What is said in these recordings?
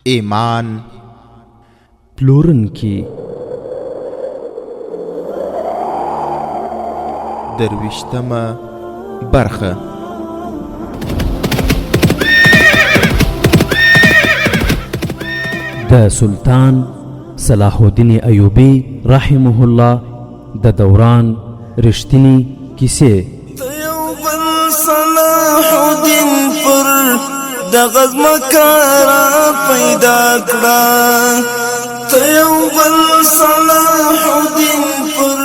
ایمان پلورونکی درویشتمه برخه د سلطان صلاح الدین ایوبی رحمه الله د دوران رښتینی کیسې. صلاح الدین پر دغه مکارا پیدا کړه، ته یو بل صلاح الدین پر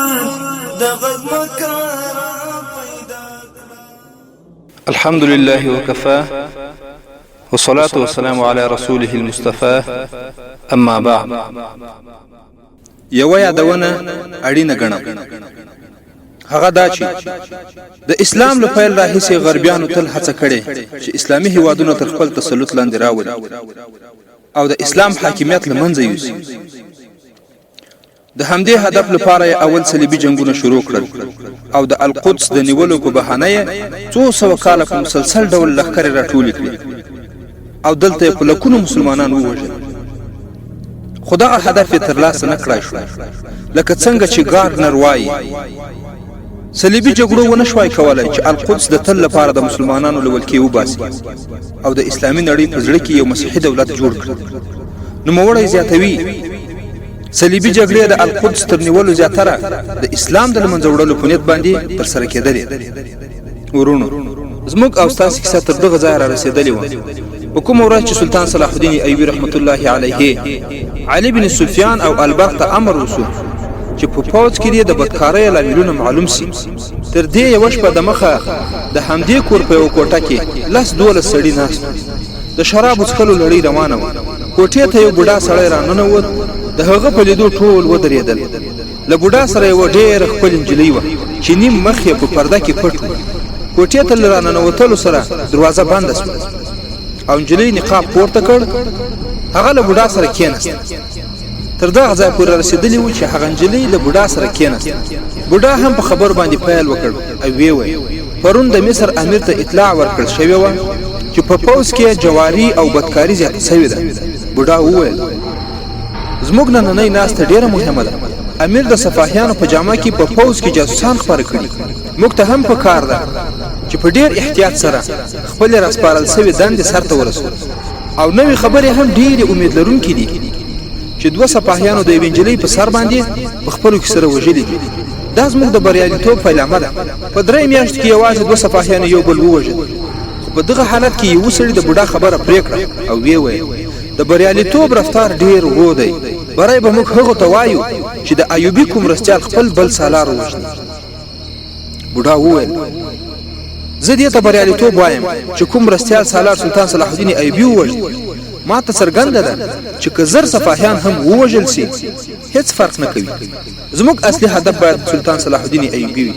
دغه مکارا پیدا کړه. الحمد لله وكفى والصلاة والسلام على رسوله المصطفى اما بعد. یو یادونه اړینه ګڼم، هغه دا چې د اسلام له پیل راهیسې غربیانو تل هڅه کړې چې اسلامي هیوادونه تر خپل تسلط لاندې راولي او د اسلام حاکمیت له منځه یوسي. د همدې هدف لپاره اول صلیبي جنگونه شروع کړل او د القدس د نیولو په بهانه یې 200 کاله په مسلسل ډول لښکرې راټولې کړې او دلته په لکونو مسلمانان ووژل. خدای هدف یې ترلاسه نه کړای شو، لکه څنګه چې ګارنر وایي صلیبي جګړو ونه شوای کولای چې القدس د تل لپاره د مسلمانانو له ولکې وباسي او د اسلامي نړۍ په زړه کې یو مسیحي دولت جوړ کړي. نوموړی زیاتوي صلیبي جګړې د القدس تر نیولو زیاتره د اسلام د منځه وړلو په نیت باندې ترسره کېدلې. ورونو، زموږ او ستاسو کیسه تر دغه ځایه را رسېدلې وه په کومه ورځ چې سلطان صلاح الدین ایوبي رحمت الله علیه علي بن سفیان او البرق ته امر وشو چې په پوځ کې د بدکارۍ لاملونه معلوم سي. تر دې یو شپه د مخه د همدې کور په یو کوټه کې 10-12 سړي ناست د شرابو څښلو لړۍ روانه وه. کوټې ته یو بوډا سړی راننوت، د هغه په لیدو ټول ودرېدل. له بوډا سره یوه ډېره ښکلې نجلۍ وه چې نیم مخ یې په پرده کې پټ و. کوټې ته له راننوتلو سره دروازه بنده شوه او نجلۍ نقاب پورته کړ. هغه له بوډا سره کېناست. تر دغه ځای پورې رسېدلی و چې هغه نجلۍ له بوډا سره کېناسته. بوډا هم په خبر باندې پیل وکړ او ویې ویل پرون د مصر امیر ته اطلاع ورکړل شوې وه چې په پوځ کې جواري او بدکاري زیاته شوې ده. بوډا وویل زموږ نننۍ ناسته ډېره مهمه ده. امیر د سفاهیانو په جامه کې په پوځ کې جاسوسان خپاره کړي. موږ ته هم پکار ده چې په ډېر احتیاط سره خپلې راسپارل شوې دندې سرته ورسوو او نوې خبرې هم ډېرې امید لرونکې دي چې 2 سپاهیانو د یوې نجلۍ په سر باندې په خپلو کې سره وژلي دي. دا زموږ د بریالیتوب پیلامه ده. په 3 میاشتو کې یوازې 2 سپاهیانو یو بل ووژل. خو په دغه حالت کې یو سړي د بوډا خبره پرې کړه او ویې ویل د بریالیتوب رفتار ډېر ورو دی. برای به موږ هغو ته وایو چې د ایوبي کوم مرستیال خپل بل سالار ووژني. بوډا وویل زه دې ته بریالیتوب وایم چې کوم مرستیال سالار سلطان صلاح الدین ایوبي ووژني. ما ته څرګنده ده چې که زر سفاهیان هم ووژل سي هیڅ فرق نه کوي. زموږ اصلي هدف باید سلطان صلاح الدین ایوبي وي.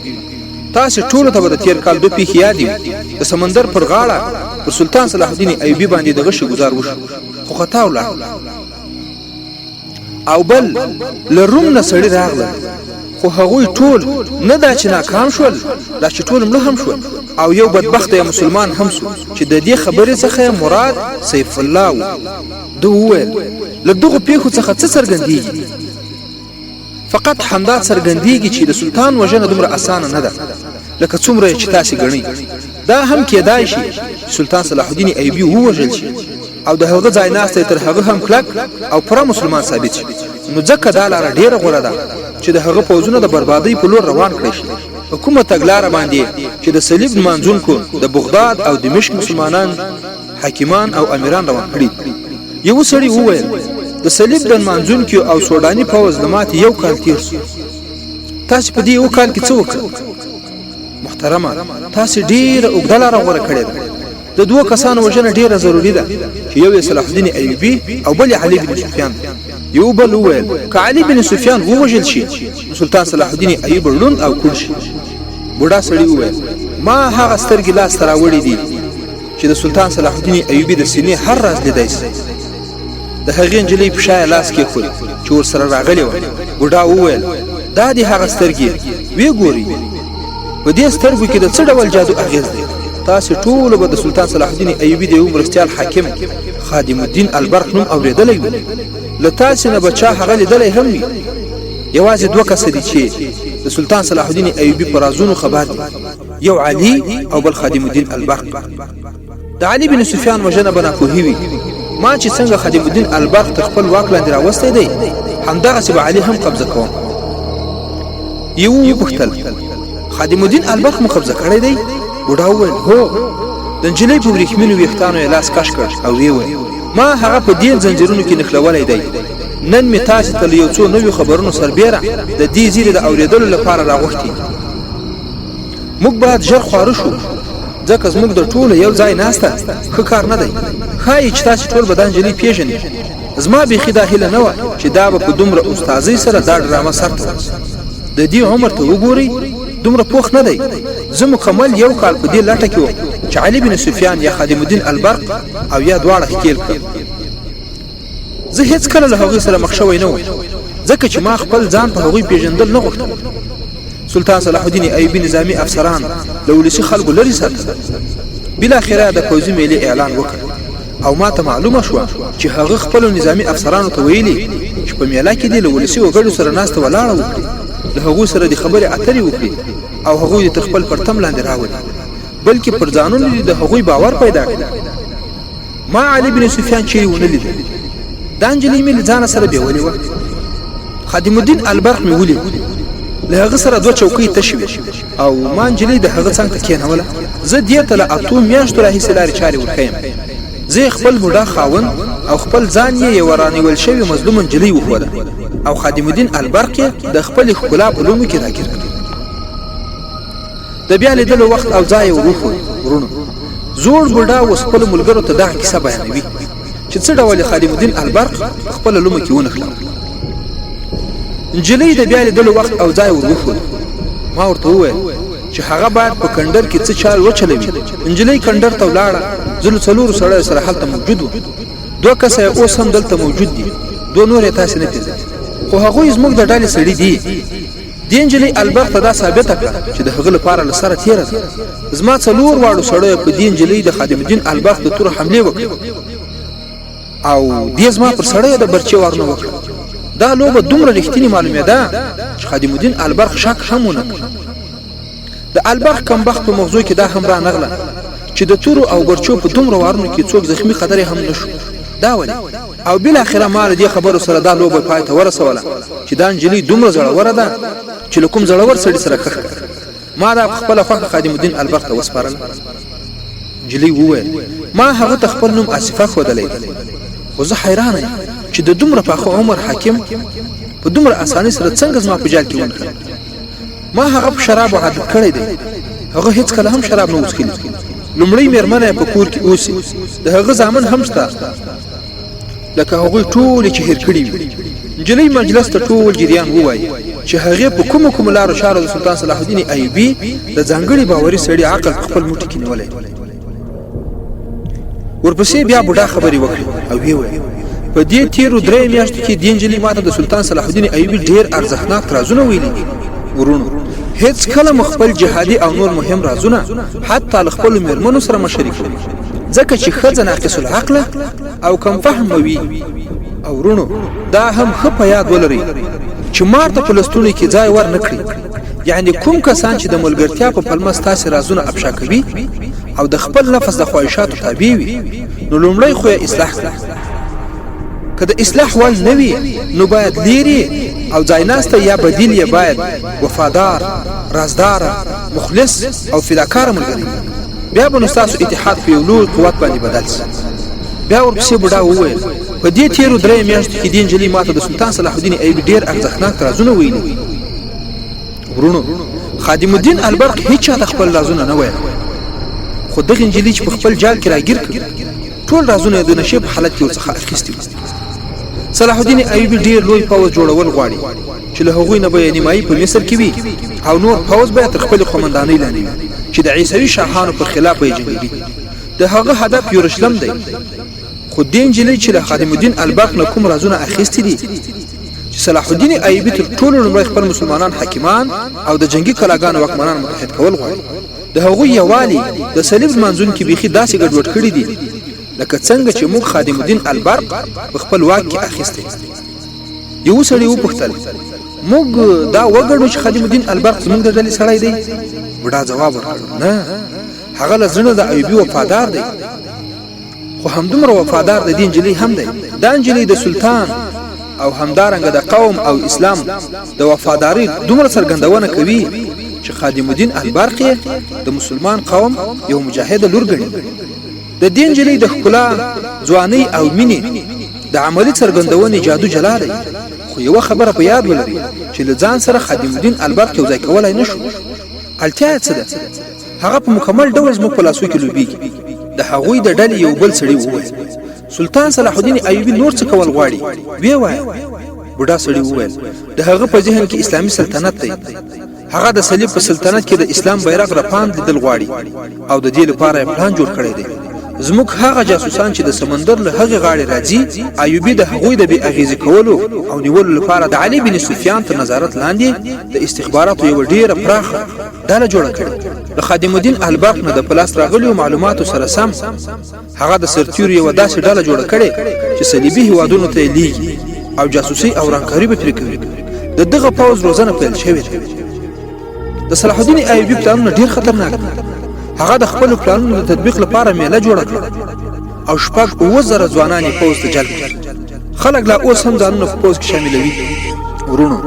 تاسو ټولو ته به د تیر کال 2 پیښې یادې وي. د سمندر پر غاړه پر سلطان صلاح الدین ایوبي باندې د غشي گزار وشو خو خطا ولاړ او بل له روم نه سړي راغلل خو هغوی ټول نه دا چې ناکام شول، دا چې ټول مړه هم شول او یو بدبخت مسلمان هم شو چې د دې خبرې څخه مراد سیف الله و. ده وویل له دغو پیښو څخه څه څرګندېږي؟ فقط همدا څرګندېږي چې د سلطان وژنه دومره اسانه نه ده لکه څومره چې تاسې ګڼئ. دا هم کېدای شي سلطان صلاح الدین ایوبي ووژل شي او د هغه ځای ناستی تر هغه هم کلک او پوره مسلمان ثابت شي. نو ځکه دا لاره ډېره غوره ده چې د هغه پوځونه د بربادۍ په لور روان کړی شي. په کومه تګلاره باندې چې د صلیب نمانځونکو د بغداد او دمشق مسلمانان حاکمان او امیران روان کړي. یو سړي وویل د صلیب د نمانځونکو او سوداني پوځ له ماتې 1 کال تیر شو. تاسو په دې 1 کال کې څه وکړل؟ محترمه، تاسو ډېره اوږده لاره غوره کړې ده. د 2 کسانو وژنه ډېره ضروري ده چې یو یې صلاح الدین ایوبي او بل علي بن سفیان. یو بل وویل که علي بن سفیان ووژل شي سلطان صلاح الدین ایوبي ړوند او کوڼ شي. بوډا سړي وویل ما هغه سترګې لاس ته راوړې دي چې د سلطان صلاح الدین ایوبي د سینې هر راز لیدای شي. د هغې نجلۍ په شا یې لاس کېښود چې ورسره راغلې وه. بوډا وویل دا دي هغه سترګې، ویې ګورئ په دې سترګو کې د څه ډول جادو اغېز دی؟ تاسو ټول به د سلطان صلاح الدین ایوبي د یو مرستیال حاکم خادم الدین البرق نوم اورېدلی وي له تاسو نه به چا هغه لیدلی هم وي یوازې دوه کسه دي چې د سلطان صلاح الدین ایوبي په رازونو خبر دي یو علي او بل خادم الدین البرق د علي بن سفیان وژنه به ناپوهي وي ما چې څنګه خادم الدین البرق تر خپل واک لاندې راوستی دی همدغسې به علي هم قبضه کوم یو وپوښتل خادم الدین البرق مو قبضه کړی دی بوډا وویل هو د نجلۍ په وریښمینو ویښتانو یې لاس کش کړ او ویې ویل ما هغه په دې زنجیرونو کې نښلولی دی نن مې تاسې ته له یو څو نویو خبرونو سربیره د دې زیرې د اورېدلو لپاره راغوښتي موږ باید ژر خواره شو ځکه زموږ د ټولو یو ځای ناسته ښه کار نه دی ښایي چې تاسې ټول به دا نجلۍ پېژنئ زما بیخي دا هیله نه وه چې دا به په دومره استاذۍ سره دا ډرامه سرته ورسي د دې عمر ته وګورئ دومره پوخ نه دی زه مکمل یو کال په دې لټه کې وم چې علي بن سفیان یا خادم الدین البرق او یا دواړه ښکېل کړم زه هیڅ کله له هغوی سره مخ شوی نه وم ځکه چې ما خپل ځان په هغوی پیژندل نه غوښتم سلطان صلاح الدین ایوبي نظامي افسران له ولسي خلکو لرې ساتل بالاخره د پوځي میلې اعلان وکړ او ما ته معلومه شوه چې هغه خپلو نظامي افسرانو ته ویلي چې په میله کې دې له ولسي وګړو سره ناسته ولاړه وکړي له هغوی سره د خبرې اترې وکړي او هغوی تر خپل پرتم لاندې راولي بلکې پر ځانونو د هغوی باور پیدا کړي ما علي بن سفیان چیرې ونه لید دا نجلۍ مې له ځانه سره بیولې وه خادم الدین البرق مې ولید له هغه سره دوه چوکۍ تشې وې او ما نجلۍ د هغه څنګ ته کېنوله زه دې ته له 8 میاشتو راهیسې لارې چارې ورښیم زه خپل بوډا خاوند او خپل ځان یې یوه رانیول شوې مظلومه نجلۍ وښوده او خادم الدین البرق یې د خپلې ښکلا په لومو کې راګیر کړ د بیا لیدلو وخت او ځای یې وروښود ورونو زوړ بوډا اوس خپلو ملګرو ته دغه کیسه بیانوي چې څه ډول خادم الدین البرق خپله لومه کې ونښلوله نجلۍ د بیا لیدلو وخت او ځای وروښود ما ورته وویل چې هغه باید په کندر کې څه چال وچلوي نجلۍ کندر ته ولاړه زه له 4 سړیو سره هلته موجود وم 2 کسه اوس هم دلته موجود دي 2 نور یې تاسې نه پېژنئ خو هغوی زموږ د ډلې سړي دي دې نجلۍ البرق ته دا ثابته کړه چې د هغه لپاره له سره تېره ده زما 4 واړو سړیو په دې نجلۍ د خادم الدین البرق د تورو حملې وکړې او دې زما پر سړیو د برچې وارونه وکړه دا لوبه دومره رښتینې معلومېده چې خادم الدین البرق شک هم ونه کړ د البرق کمبخت په مغزو کې دا هم رانغله چې د تورو او برچو په دومره وارونو کې څوک زخمی قدرې هم نشو دا ولې او بالاخره ما له دې خبرو سره دا لوبه پای ته ورسوله چې دا نجلۍ دومره زړوره ده چې له کوم زړور سړي سره کښ ما دا خپله خوښه خادم الدین البرق ته وسپارله نجلۍ وویل ما هغه ته خپل نوم آصفه ښودلی خو زه حیرانه یم چې د دومره پاخه عمر حاکم په دومره اسانۍ سره څنګه زما په جال کې ونښل ما هغه په شرابو عادت کړی دی هغه هیڅ کله هم شراب نه وڅښلي لومړی مېرمنه یې په کور کې اوسي د هغه زامن هم شته لکه هغوی ټولې چې هېر کړي وي نجلۍ مجلس ته ټول جریان ووایي چې هغې په کومو لارو چارو د سلطان صلاح الدین ایوبي د ځانګړي باوري سړي عقل په خپل موټي کې نیولی ورپسې بیا بوډا خبرې وکړې او ویې ویل په دې تیرو 3 میاشتو کې دې نجلۍ ماته د سلطان صلاح الدین ایوبي ډېر ارزښتناک رازونه ویلي ورونو هیڅ کله خپل جهادي او نور مهم رازونه حتی له خپلو مېرمنو سره مه شریکوئ ځکه چې ښځه ناقص العقله او کم فهمه وي او ورونو دا هم ښه په یاد ولرئ چې مار ته په لستوڼي کې ځای ور نه کړي یعنی کوم کسان چې د ملګرتیا په پلمه ستاسې رازونه افشا کوي او د خپل نفس د خواهشاتو تابع وي نو لومړی خو یې اصلاح کړه که د اصلاح وړ نه وي نو باید لیرې او ځایناسته یا بدیل یې باید وفادار رازدار مخلص او فداکار ملګری بیا به نو ستاسو اتحاد په یو لوی قوت باندې بدل شي بیا ورپسې بوډا وویل په دې تیرو 3 میاشتو کې دې نجلۍ ماته د سلطان صلاح الدین ایوبي ډېر ارزښتناک رازونه ویلي ورونو خادم الدین البرق هیڅ چا ته خپل رازونه نه ویل خو دغه نجلۍ چې په خپل جال کې راګیر کړ ټول رازونه د نشې په حالت کې ورڅخه اخیستي وو صلاح الدین ایوبي ډېر لوی پوځ جوړول غواړي چې له هغوی نه به یې نیمایي په مصر کې وي او نور پوځ به تر خپلې قومندانۍ لاندې وي چې د عیسوي شاهانو پر خلاف به یې جنګېږي د هغه هدف یورشلم دی خو دې نجلۍ چې له خادم الدین البرق نه کوم رازونه اخیستي دي چې صلاح الدین ایوبي تر ټولو لومړی خپل مسلمانان حاکمان او د جنگي کلاګانو واکمنان متحد کول غواړي د هغوی یوالي د صلیب منځون کې بیخي داسې ګډوډ کړی دي لکه څنګه چې موږ خادم الدین البرق په خپل واک کې اخیستی. یو سړي وپوښتل موږ دا وګڼو چې خادم الدین البرق زموږ د ډلې سړی دی؟ بوډا ځواب ورکړ نه، هغه له زړه د ایوبي وفادار دی، خو همدومره وفادار د دې نجلۍ هم دی. دا نجلۍ د سلطان او همدارنګه د قوم او اسلام د وفاداری دومره څرګندونه کوي چې خادم الدین البرق د مسلمان قوم یو مجاهد لور ګڼي. د دې نجلۍ د ښکلا، ځوانۍ او مینې د عملي څرګندونې جادو جلا دی. خو یو خبره په یاد ولرئ چې له ځان سره خادم الدین البرق یو ځای کولای نشو. اړتیا څه ده؟ هغه په مکمل ډول زموږ په لاسو کې لوبیږي. د هغوی د ډلې یو بل سړي وویل سلطان صلاح الدین ایوبي نور څه کول غواړي؟ ویې وایه. بوډا سړي وویل د هغه په ذهن کې اسلامي سلطنت دی. هغه د صلیب په سلطنت کې د اسلام بیرغ رپاند لیدل غواړي او د دې لپاره یې پلان جوړ کړی دی. زموږ هغه جاسوسان چې د سمندر له هغې غاړې راځي، ایوبي د هغوی د بې اغېزې کولو او نیولو لپاره د علي بن سفیان تر نظارت لاندې د استخباراتو یوه ډېره پراخه ډله جوړه کړې. د خادم الدین البرق نه د پلاس راغلیو معلوماتو سره سم هغه د سرتیرو یوه داسې ډله جوړه کړې چې صلیبي هېوادونو ته یې لیږي او جاسوسي او رنګکاري به پرې کوي. د دغه پوځ روزنه پیل شوې ده. د صلاح الدین ایوبي پلانونه ډېر خطرناک دي. هغه د خپل پلانونو د تطبیق لپاره میله جوړه کړه او شپږ 7,000 ځوانان یې پوځ ته جلب کړل. خلک لا اوس هم ځانونه په پوځ کې شاملوي. ورونو،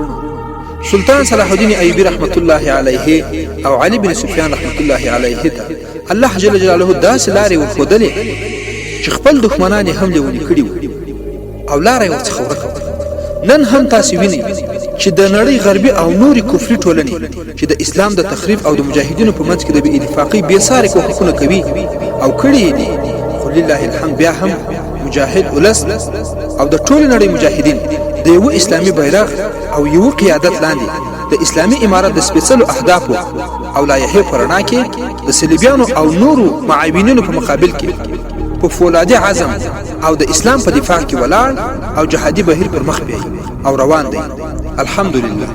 سلطان صلاح الدین ایوبي رحمت الله علیه او علي بن سفیان رحمت الله علیه ته الله جل جلاله داسې لارې ورښودلې چې خپل دښمنان یې هم لیوني کړي وو او لاره یې ورڅخه ورکه. نن هم تاسې وینئ چې د نړۍ غربي او نوري کفري ټولنې چې د اسلام د تخریب او د مجاهدینو په منځ کې د بې اتفاقۍ بېسارې کوښښونه کوي او کړي یې دي. خو لله الحمد بیا هم مجاهد ولس او د ټولې نړۍ مجاهدین د یوه اسلامي بیرغ او یوه قیادت لاندې د اسلامي امارت د سپېڅلو اهدافو او لایحې په رڼا کې د صلیبیانو او نورو معاونینو په مقابل کې په فولادي عزم او د اسلام په دفاع کې ولاړ او جهادي بهیر پر مخ بیایي او روان دی. الحمدلله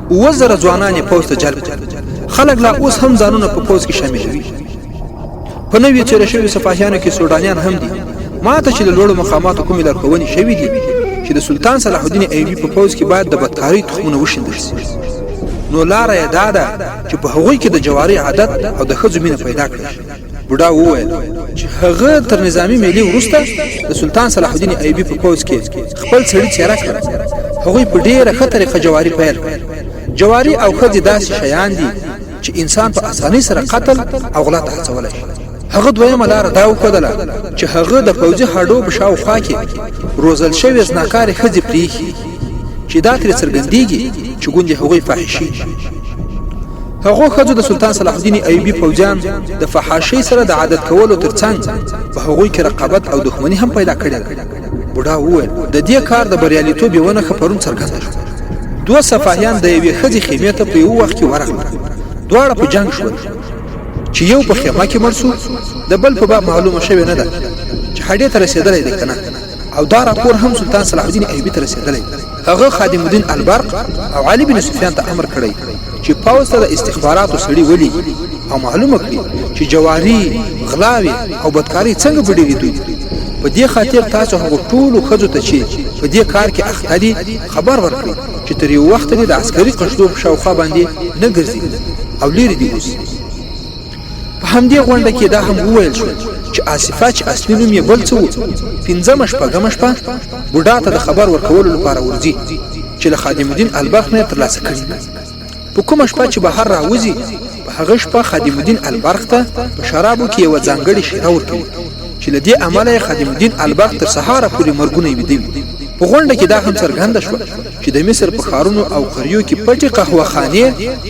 7,000 ځوانان یې پوځ ته جلب کړل. خلک لا اوس هم ځانونه په پوځ کې شاملوي. په نویو څېره شویو سپاهیانو کې سوډانیان هم دي. ما ته چې له لوړو مقاماتو کومې لارښوونې شوي دي چې د سلطان صلاح الدین ایوبي په پوځ کې باید د بدکارۍ تخمونه وشیندل شي، نو لاره یې دا ده چې په هغوی کې د جواري عادت او د ښځو مینه پیدا کړي. بوډا وویل چې هغه تر نظامي میلې وروسته د سلطان صلاح الدین ایوبي په پوځ کې خپل سړي څېره کړه. هغوی په ډېره ښه طریقه جواري پیل کړ. جواري او ښځې داسې شیان دي چې انسان په اسانۍ سره قتل او غلا ته هڅولی شي. هغه دویمه لاره دا وښودله چې هغه د پوځي هډو په شاوخوا کې روزل شوې زناکارې ښځې پرېښي چې دا ترې څرګندېږي چې ګوندې هغوی فاحشې. هغو ښځو د سلطان صلاح الدین ایوبي پوځیان د فحاشۍ سره د عادت کولو ترڅنګ په هغوی کې رقابت او دښمني هم پیدا کړې ده. بوډا وویل د دې کار د بریالیتوب یوه نښه پرون څرګنده شوه. 2 سپاهیان د یوې ښځې خیمې ته په یو وخت کې ورغلل. دواړه په جنګ شول چې یو په خیمه کې مړ شو، د بل په باب معلومه شوې نه ده چې هډې ته رسېدلی دی که نه. او دا راپور هم سلطان صلاح الدین ایوبي ته رسېدلی. هغه خادم الدین البرق او علي بن سفیان ته امر کړی چې پوځ ته د استخباراتو سړي ولېږي او معلومه کړي چې جواري، غلاوې او بدکارۍ څنګه په ډېرېدو دي. په دې خاطر تاسو هغو ټولو ښځو ته چې په دې کار کې اخته دي خبر ورکړئ چې تر یو وخته دې د عسکري قشدو په شاوخوا باندې نه ګرځي او لرې دي اوسي. په همدې غونډه کې دا هم وویل شول چې آصفه چې اصلي نوم یې بل څه و، 5مه شپږمه شپه بوډا ته د خبر ورکولو لپاره ورځي چې له خادم الدین البرق نه یې ترلاسه کړي. په کومه شپه چې بهر راوځي په هغه شپه خادم الدین البرق ته په شرابو کې یوه ځانګړې شیره ورکوي چې له دې امله یې خادم الدین البرق تر سهاره پورې مرګونه ویده وي. په غونډه کې دا هم څرګنده شوه چې د مصر په ښارونو او قریو کې پټې قهوه خانې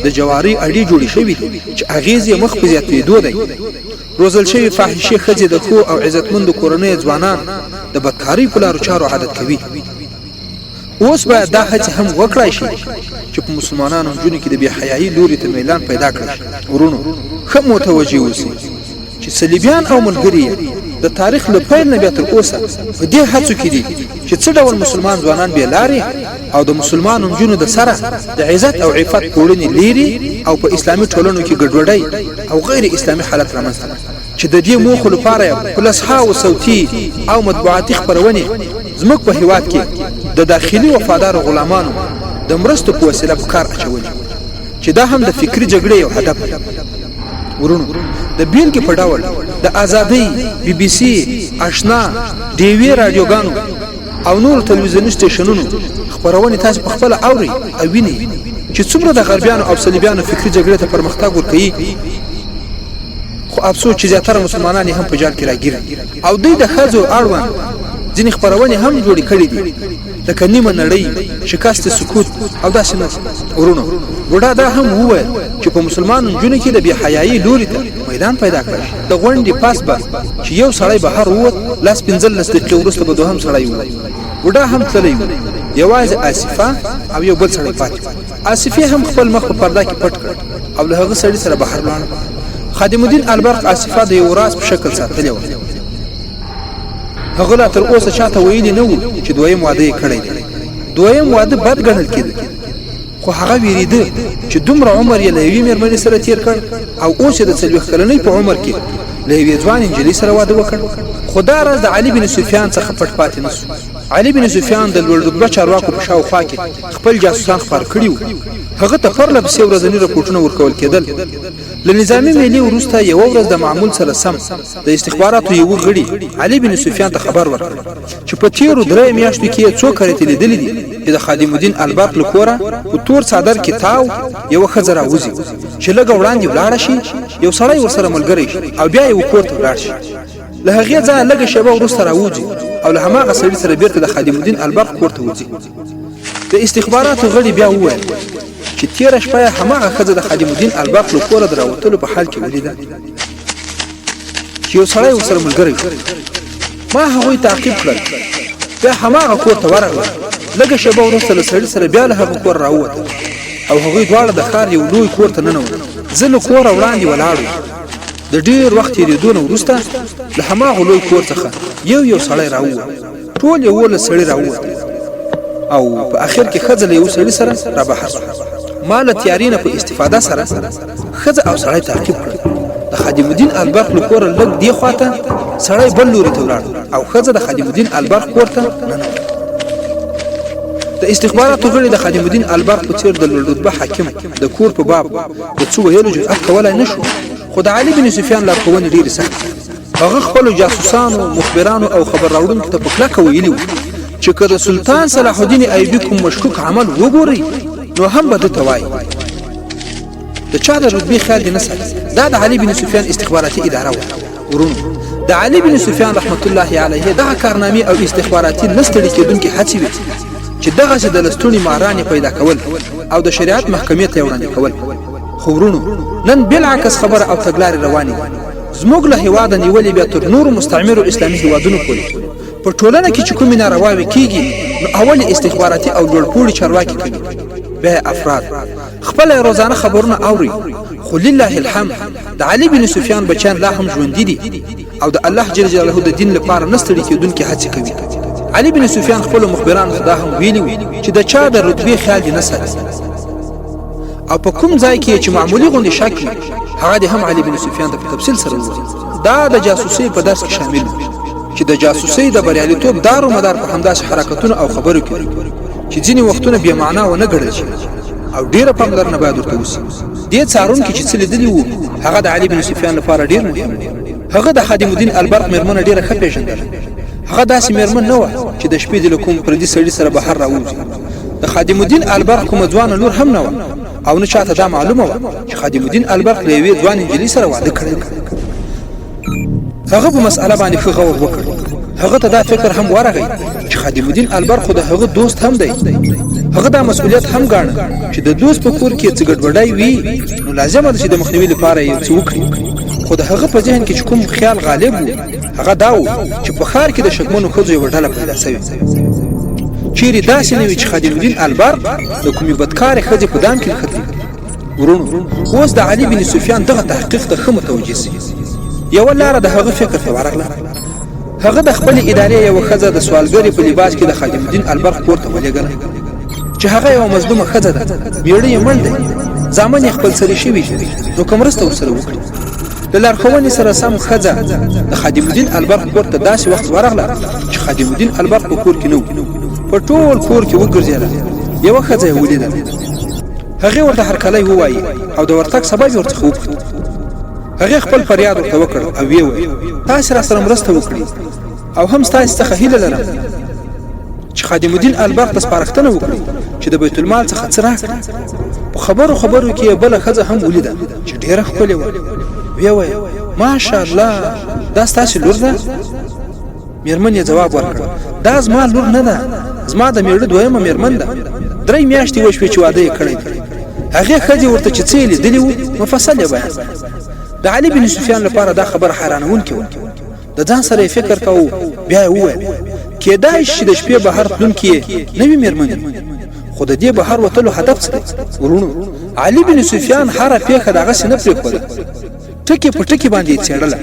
د جواري اډې جوړې شوي دي چې اغېز یې مخ په زیاتېدو دی. روزل شوي فاحشې ښځې د ښو او عزتمندو کورنیو ځوانان د بدکارۍ په لارو چارو عادت کوي. اوس باید دا هڅې هم وکړای شي چې په مسلمانانو نجونو کې د بې حیایي لوري ته میلان پیدا کړی شي. ورونو، ښه متوجه اوسئ چې صلیبیان او ملګري د تاریخ له پیل نه بیا تر اوسه په دې هڅو کې دي چې څه ډول مسلمان ځوانان بې لارې او د مسلمان نجونو د سره د عزت او عفت پوړنې لیري او په اسلامي ټولنو کې ګډوډۍ او غیر اسلامي حالت رامنځته چې د دې موخو لپاره پلسها صوتي او مطبوعاتي خپرونې زموږ په هیواد کې د داخلي وفادار غلامانو د مرستو په وسیله په کار اچولي چې دا هم د فکری جګړې یو هدف دی. ورونو د بیلګې په ډول د آزادۍ بي بي سي آشنا ډي وي رادیوګانو او نور تلویزیوني سټیشنونو خبرونه تاسو په خپل اوري او ویني چې څومره د غربیانو او صلیبیانو فکری جګړې ته پرمختګ ورکوي خو افسوس چې زیاتره مسلمانان هم په جال کې راګیري او دوی د خزو اړوند ځینې خبرونه هم جوړې کړې دي لکه نیمه نړۍ شکست سکوت او داسې نه. ورونو ګوډا دا هم وویل چې په مسلمانانو جون کې د بی حیايي لوري ته میدان پیدا کړ د غونډې پاس به چې یو سړی بهر ووت لاس 15 دقیقې وروسته به دوهم سړی و ګوډا هم تللی یوازې آصفه او یو بل سړی پاتې آصفه هم خپل مخ په پرده کې پټ کړ او له هغه سړي سره بهر لاړ. خادم الدین البرق آصفه د یو راز په شکل ساتلی و. هغه لا تر اوسه چاته ویلي نه و چې دویم واده یې کړی دی. دویم واده بد ګڼل کېده خو هغه ویریده چې دومره عمر یې له یوې مېرمنې سره تیر کړ او اوس یې د 40 کلنۍ په عمر کې له یوې ځوان نجلۍ سره واده وکړ. خو دا راز د علي بن سفیان څخه پټ پاتې نه شو. علي بن سفیان د لوړ رتبه چارواکو په شاوخوا کې خپل جاسوسان خپار کړي وو. هغه ته پرله پسې ورځني راپورټونه ورکول کېدل. له نظامي ملي وروسته یو ورځ د معمول سره سم د استخباراتو یو غړي علي بن سفیان ته خبر ورکړ چې په تیرو 3 میاشتو کې څو کرته لیدلې دي چې د خادم الدین البرق له کوره په تور صادر کې تاو یو خزر راوځي چې لږ وړاندې ولاړ شي یو سړی ورسره ملګری او بیا یو کور ته ولاړ شي. له هغه ځای لږ شیبه وروسته راوځي او له هماغه سړي سره بیرته د خادم الدین البرق کور ته وځي. د استخباراتو غړي بیا وویل چې تیر شپه هماغه خزه د خادم الدین البرق له کوره دراوتلو په حال کې ولیده چې یو سړی ورسره ملګری ما هغوی تعقیب کړل بیا هماغه کور ته ورغلل. لږ شیبه وروسته له سړي سره بیا له هغه کور راووتل او هغوی دواړه د ښار یو لوی کور ته ننوتل. زه له کوره وړاندې ولاړ وم. د ډیر وخت تېرېدو نه وروسته له هماغه لوی کور څخه یو سړی راووت. ټول 11 سړي راووتل او په اخر کې ښځه له یو سړي سره را بهر شوه. ما له تیاري نه په استفاده سره ښځه او سړی تعقیب کړل. د خادم الدین البرق له کوره لږ دې خواته سړی بل لوري ته ولاړ او ښځه د خادم الدین البرق کور ته ننوتله. د استخباراتو غړي د خادم الدین البرق په څیر د لوړ رتبه حاکم د کور په باب د څو ویلو جرأت کولای نه شو. خو د علي بن سفیان لارښوونې ډېرې سختې. هغه خپلو جاسوسانو مخبرانو او خبر راوړونکو ته په کلکه ویلي وو چې که د سلطان صلاح الدین ایوبي کوم مشکوک عمل وګورئ نو هم به ده ته وایي. د چا د رتبې خیال دې نه ساتي. دا د علي بن سفیان استخباراتي اداره وه. ورونو د علي بن سفیان رحمت الله علیه دغه کارنامې او استخباراتي نه ستړي کېدونکې هڅې وې چې دغسې د لستوڼي مارانې پیدا کول او د شریعت محکمې ته یې وړاندې کول. خو ورونو نن بالعکس خبره او تګلارې روانې دي. زموږ له هېواده نیولې بیا تر نورو مستعمرو اسلامي هېوادونو پورې په ټولنه کې چې کومې نارواوې کېږي نو اول استخباراتي او لوړپوړي چارواکي کوي بیا افراد خپله روزانه خبرونه اوري. خو لله الحمد د علي بن سفیان بچیان لا هم ژوندي دي او د الله جل جلاله د دین لپاره نه ستړي کېدونکې هڅې کوي. علي بن سفیان خپلو مخبرانو ته دا هم ویلي وو چې د چا د رتبې خیال دې نه ساتي او په کوم ځای کې چې معمولي غوندې شک وي هغه دې هم علي بن سفیان ته په تفصیل سره ووایي. دا د جاسوسۍ په درس کې شامل وي چې د جاسوسۍ د بریالیتوب دار و مدار په همداسې حرکتونو او خبرو کې چې ځینې وختونه بې معنا ونه ګڼل شي او ډېره پاملرنه باید ورته وشي. دې څارونکي چې څه لیدلي وو هغه د علي بن سفیان لپاره ډېر مهم و. هغه د خادم الدین البرق مېرمنه ډېره ښه پېژندله. هغه داسې مېرمن نه وه چې د شپې دې له کوم پردي سړي سره بهر راوځي. د خادم الدین البرق کومه ځوانه لور هم نه وه او نه چاته دا معلومه وه چې خادم الدین البرق له یوې ځوانې نجلۍ سره واده کړی. هغه په مسأله باندې ښه غور وکړ. هغه ته دا فکر هم ورغی چې خادم الدین البرق خو د هغه دوست هم دی. هغه دا مسؤلیت هم ګاڼه چې د دوست په کور کې څه ګډوډۍ وي نو لازمه ده چې د مخنیوي لپاره یو څه وکړي. خو د هغه په ذهن کې چې کوم خیال غالب و هغه دا و چې په ښار کې د شکمنو ښځو یوه ډله پیدا شوې. چیرې داسې نه وي چې خادم الدین البرق د کومې بدکارې ښځې په دام کې نښتي. ورونو اوس د علي بن سفیان دغه تحقیق ته ښه متوجه شي. یوه لاره د هغه فکر ته ورغله هغه د خپل ادارې یو ښځه د سوالګرې په لباس کې د خادم الدین البرق کور ته ولېږله چې هغه یو مظلومه ښځه ده، میړه یې مړ دی، زامن یې خپل سري شوي، نو که مرسته ورسره وکړي. د لارښوونې سره سم ښځه د خادم الدین البرق کور ته داسې وخت ورغله چې خادم الدین البرق په کور کې نه و. په ټول کور کې وګرځېده، یوه ښځه یې ولیده. هغې ورته هرکلی ووایي او د ورتګ سبب یې ورڅخه وپوښت. هغې خپل فریاد ورته وکړ او ویې ویل تاسې راسره مرسته وکړئ او هم ستاسې څخه هیله لرم چې خادم الدین البرق ته سپارښتنه وکړي چې د بیت المال څخه څه راکړي. په خبرو کې یې بله ښځه هم ولیده چې ډېره ښکلې وه. ویې ویل ماشاءالله دا ستاسې لور ده؟ مېرمن یې ځواب ورکړ دا زما لور نه ده، زما د میړه دویمه مېرمن ده، 3 میاشتې وشوې چې واده یې کړی دی. هغې ښځې ورته چې څه یې لیدلي وو مفصل یې بیان. د علي بن سفیان لپاره دا خبره حیرانونکې وه. د ځان سره یې فکر کوو، بیا یې وویل کېدای شي چې د شپې بهر تلونکې یې نه وي مېرمنې، خو د دې بهر وتلو هدف څه دی؟ ورونو علي بن سفیان هره پېښه دغسې نه پرېښوده، ټکي په ټکي باندې یې څېړله.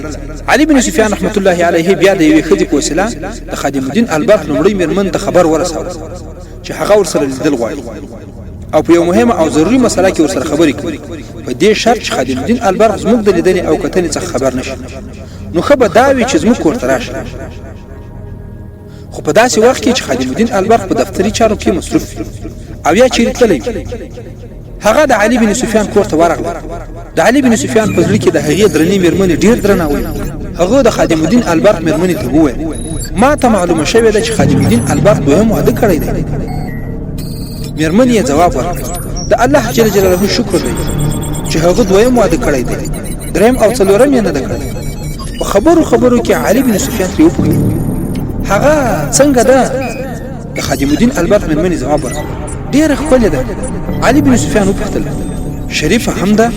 علي بن سفیان رحمت الله علیه بیا د یوې ښځې په وسیله د خادم الدین البرق لومړۍ مېرمن ته خبر ورساوه چې هغه ورسره لیدل غواړي او په یو مهمه او ضروري مسله کې ورسره خبرې کوي، په دې شرط چې خادم الدین البرق زموږ د لیدنې او کتنې څخه خبر نشي. نو ښه به دا وي چې زموږ کور ته راشي. خو په داسې وخت کې چې خادم الدین البرق په دفتري چارو کې مصروف وي او یا چیرې تللی وي. هغه د علي بن سفیان کور ته ورغله. د علي بن سفیان په زړه کې د هغې درنې مېرمنې ډېر درناوی. هغه د خادم الدین البرق مېرمنې ته وویل ما ته معلومه شوې ده چې خادم الدین البرق دویم واده کړی دی. مېرمنې یې ځواب ورکړ د الله جل جلاله شکر دی چې هغه دویم واده کړی دی، 3 او 4 یې نه ده کړی. په خبرو کې علي بن سفیان ترې وپوښتل هغه څنګه ده؟ د خادم الدین البرق مېرمنې ځواب ورکړ ډېره ښکلې ده. علي بن سفیان وپوښتل شریفه هم ده؟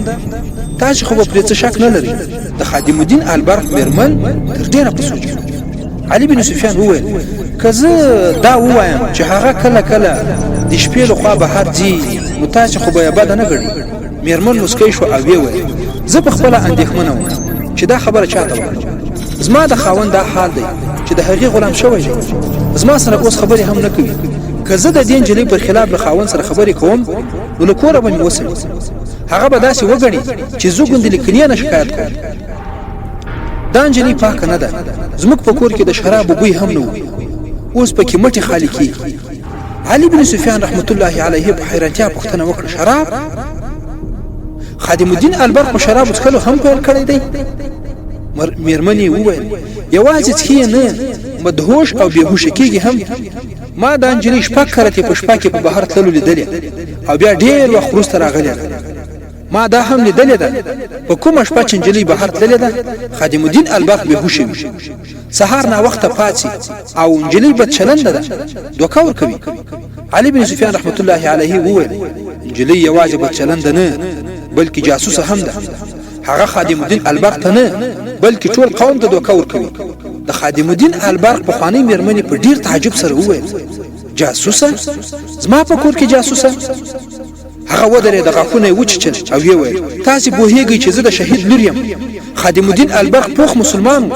تاسې خو به پرې څه شک نه لرئ؟ د خادم الدین البرق مېرمن تر ډېره په سوچ. علي بن سفیان وویل که زه دا ووایم چې هغه کله کله د شپې لخوا بهر ځي نو تاسې خو به یې بده نه ګڼئ. مېرمن مسکی شوه او ویې ویل زه په خپله اندېښمنه وم چې دا خبره چاته وکړم. زما د خاوند دا حال دی چې د هغې غلام شوی دی، زما سره اوس خبرې هم نه کوي. که زه د دې نجلۍ پر خلاف له خاوند سره خبرې کوم نو له کوره به مې وسوي. هغه به داسې وګڼي چې زه ګوندې له کنې نه شکایت کوم. دا نجلۍ پاکه نه ده، زموږ په کور کې د شرابو بوی هم نه و، اوس پکې مټې خالي کېږي. علي بن سفیان رحمت الله علیه په حیرانتیا پوښتنه وکړه شراب؟ خادم الدین البرق په شرابو څښلو هم پیل کړی دی؟ مېرمنې وویل یوازې څښي نه مدهوش او بېهوشه کېږي هم. ما دا نجلۍ 6 کرتې په شپه کې په بهر تللو لیدلې او بیا ډېر وخت وروسته راغلې ده. ما دا هم لیدلې ده په کومه شپه چې نجلۍ بهر تللې ده خادم الدین البرق بېهوشه وي، سهار ناوخته پاڅي او نجلۍ بد چلنده ده، دوکه ورکوي. علي بن سفیان رحمت الله علیه وویل نجلۍ یوازې بد چلنده نه بلکې جاسوسه هم ده. هغه خادم الدین البرق ته نه بلکې ټول قوم ته دوکه ورکوي. د خادم الدین البرق پخوانۍ مېرمنې په ډېر تعجب سره وویل جاسوسه؟ زما په کور کې جاسوسه؟ هغه ودرېد، غاښونه یې وچیچل او ویې ویل تاسې پوهېږئ چې زه د شهید لور یم. خادم الدین البرق پوخ مسلمان و،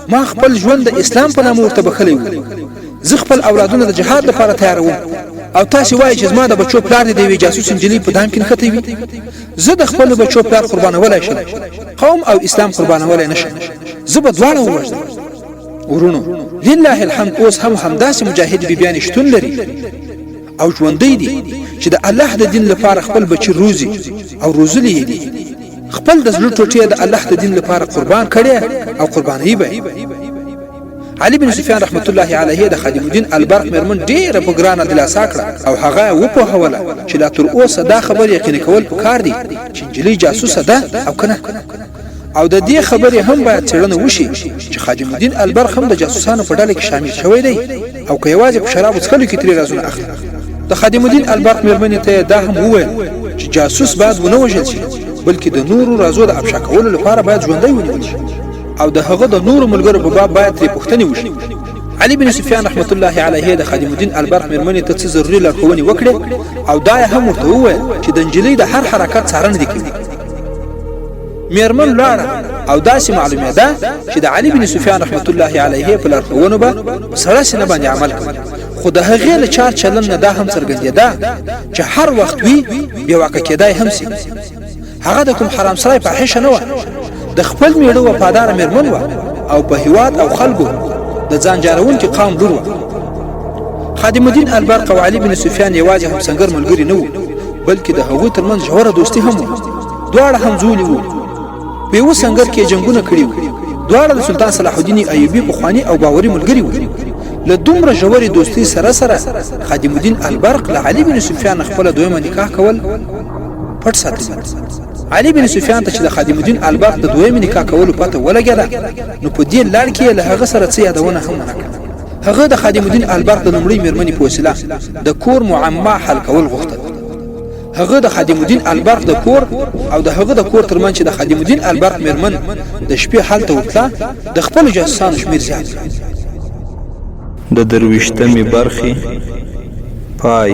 ما خپل ژوند د اسلام په نامه ورته بخلی و. زه خپل اولادونه د جهاد لپاره تیاروم او تاسې وایئ چې زما د بچو پلار دې د یوې جاسوس نجلۍ په دام کې نښتی وي. زه د خپلو بچو پلار قربانولی شم، قوم او اسلام قربانولی نه شم. زه به دواړه ووژنم. ورونو لله الحمد اوس هم همداسې مجاهد بیبیانې شتون لري او ژوندی دي چې د الله د دین لپاره خپل بچي روزي او روزلی دي. خپل د زړه ټوټې د الله د دین لپاره قربان کړي او قرباني به. علي بن سفیان رحمت الله علیه د خادم الدین البرق مېرمن ډېره په ګرانه دلاسا کړه او هغه وپوهوله چې لا تر اوسه دا خبر یقیني کول پکار دي چې نجلۍ جاسوسه ده او که نه. او د دې خبرې هم باید څېړنه وشي چې خادم الدین البرق هم د جاسوسانو په ډله کې شامل شوی دی او که یوازې په شرابو څښلو کې ترې رازونه اخلي. د خادم الدین البرق مېرمنې ته دا هم وویل چې جاسوس باید ونه وژل شي بلکې د نورو رازو د افشا کولو لپاره باید ژوندی ونیول شي او د هغه د نورو ملګرو په باب باید ترې پوښتنې وشي. علي بن سفیان رحمت الله علیه د خادم الدین البرق مېرمنې ته څه ضروري لارښوونې وکړې او دا یې هم ورته وویل چې د نجلۍ د هر حرکت څارنه دې کوي. مېرمن لاړه او داسې معلومه ده چې د علي بن سفیان رحمت الله علیه په لارښوونو به سره سینه باندې عمل کوي خو د هغې له چار چلن نه دا هم څرګندېده چې هر وخت وي بې واکه کېدای هم سي هغه د کوم حرام سرای فاحشه نه وه د خپل میړه وفاداره مېرمن وه او په هیواد او خلکو د ځان جاروونکي قوم لور وه خادم الدین البرق او علي بن سفیان یوازې همسنګر ملګري نه وو بلکې د هغوی ترمنځ ژوره دوستي هم وه دواړه همزولي وو په یوه سنګر کې جنګونه کړي وو دواړه د سلطان صلاح الدین ایوبي پخواني او باوري ملګري وو له دومره ژورې دوستۍ سره سره خادم الدین البرق له علي بن سفیان خپله دویمه نکاح کول پټ ساتلی علي بن سفیان ته چې د خادم الدین البرق د دویمه نکاح کولو پته ولګېده نو په دې لړ کې له هغه سره څه یادونه هم ونه کړه هغه د خادم الدین البرق د لومړۍ مېرمنې په وسیله د کور معما حل کول غوښتل هغه د خادم الدین البرق د کور او د هغه د کور ترمنځ چې د خادم الدین البرق مېرمن د شپې هلته وتله د خپلو جاسوسانو شمېر زیات کړ د درویشتمې برخې پای